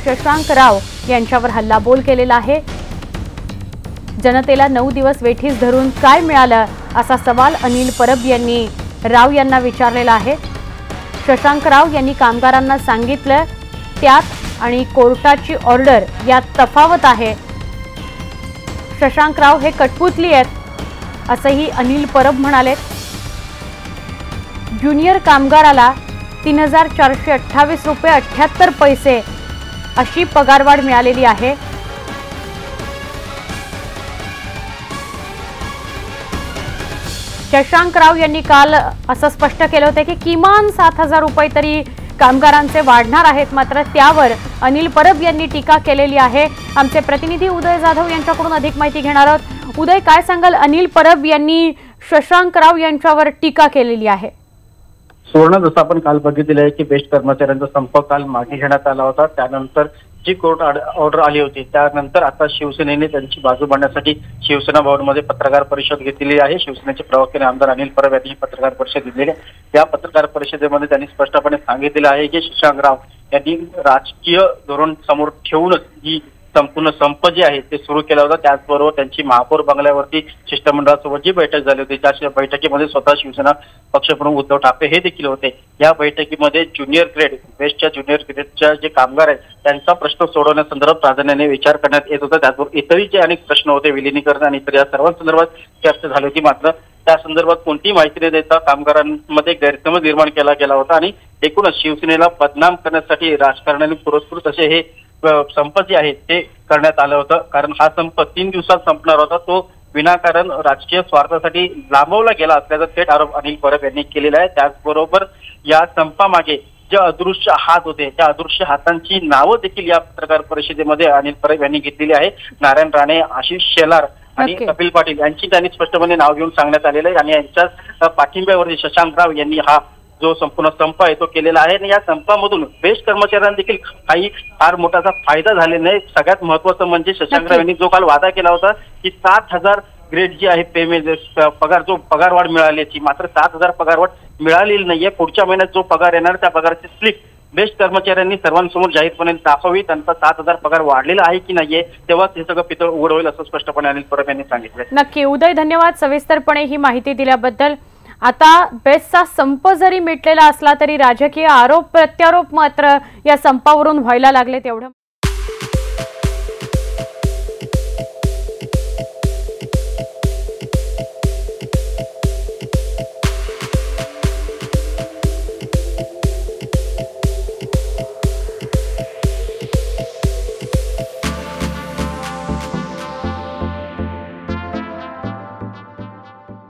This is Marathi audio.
शशांक राव यांच्यावर हल्लाबोल केलेला आहे। जनतेला 9 दिवस वेठीस धरून काय मिळालं असा सवाल अनिल परब यांनी राव यांना विचारलेला आहे। शशांक राव यांनी कामगारांना सांगितलं त्यात आणि कोर्टाची ऑर्डर यात तफावत आहे। शशांक राव हे कठपुतली आहेत असंही अनिल परब म्हणाले। ज्युनियर कामगाराला 3428 रुपये 78 पैसे अशी पगारवाढ मिळालेली आहे। शशांक राव यांनी काल असं स्पष्ट केलं होतं की किमान 7000 रुपये तरी कामगारांचे वाढणार आहेत, मात्र त्यावर अनिल परब यांनी टीका केलेली आहे। आमचे प्रतिनिधी उदय जाधव यांच्याकडून अधिक माहिती घेणार आहोत। उदय, काय सांगाल? अनिल परब यांनी शशांक राव यांच्यावर टीका केलेली आहे। सुवर्ण, जसं आपण काल बघितलेलं आहे की बेस्ट कर्मचाऱ्यांचा संप काल मागे घेण्यात आला होता, त्यानंतर जी कोर्ट ऑर्डर आली होती त्यानंतर आता शिवसेनेने त्यांची बाजू मांडण्यासाठी शिवसेना भवनमध्ये पत्रकार परिषद घेतलेली आहे। शिवसेनेचे प्रवक्ते आमदार अनिल परब यांनी पत्रकार परिषद घेतलेली आहे। या पत्रकार परिषदेमध्ये त्यांनी स्पष्टपणे सांगितलेलं आहे की शशांक राव यांनी राजकीय धोरण समोर ठेवूनच ही संपूर्ण संप जे आहे ते सुरू केला होता। त्याचबरोबर त्यांची महापौर बंगल्यावरती शिष्टमंडळासोबत जी बैठक झाली होती त्या बैठकीमध्ये स्वतः शिवसेना पक्षप्रमुख उद्धव ठाकरे हे देखील होते। या बैठकीमध्ये ज्युनियर ग्रेड बेस्टच्या ज्युनियर ग्रेडच्या जे कामगार आहेत त्यांचा प्रश्न सोडवण्यासंदर्भात प्राधान्याने विचार करण्यात येत होता। त्याचबरोबर इतरही जे अनेक प्रश्न होते विलिनीकरण आणि इतर या सर्वांसंदर्भात चर्चा झाली होती, मात्र त्या संदर्भात कोणतीही माहिती न देता कामगारांमध्ये गैरसमज निर्माण केला गेला होता आणि एकूणच शिवसेनेला बदनाम करण्यासाठी राजकारणाने पुरस्कृत असे हे संप जे आहे ते करण्यात आलं होतं। कारण हा संप 3 दिवसात संपणार होता, तो विनाकारण राजकीय स्वार्थासाठी लांबवला गेला असल्याचा थेट आरोप अनिल परब यांनी केलेला आहे। त्याचबरोबर या संपामागे जे अदृश्य हात होते त्या अदृश्य हातांची नावं देखील या पत्रकार परिषदेमध्ये अनिल परब यांनी घेतलेली आहे। नारायण राणे, आशिष शेलार आणि कपिल पाटील यांची त्यांनी स्पष्टपणे नाव घेऊन सांगण्यात आलेलं आहे आणि यांच्या पाठिंब्यावरती शशांक राव यांनी हा जो संपूर्ण संप आहे तो केलेला आहे आणि या संपामधून बेस्ट कर्मचाऱ्यांना देखील काही फार मोठाचा फायदा झालेला नाही। सगळ्यात महत्त्वाचं म्हणजे शशांक राव यांनी जो काल वादा केला होता की 7000 ग्रेड जी आहे पेमेंट पगारवाढ मिळाल्याची, मात्र 7000 पगारवाढ मिळालेली नाहीये। पुढच्या महिन्यात जो पगार येणार त्या पगाराची स्लिप बेस्ट कर्मचाऱ्यांनी सर्वांसमोर जाहीरपणे दाखवावी, त्यांचा 7000 पगार वाढलेला आहे की नाहीये, तेव्हाच हे सगळं पितळ उघड होईल असं स्पष्टपणे अनिल परब यांनी सांगितलं। नक्की उदय, धन्यवाद सविस्तरपणे ही माहिती दिल्याबद्दल। आता बेस्टचा संप जरी मिटलेला असला तरी राजकीय आरोप प्रत्यारोप मात्र या संपावरून व्हायला लागले तेवढं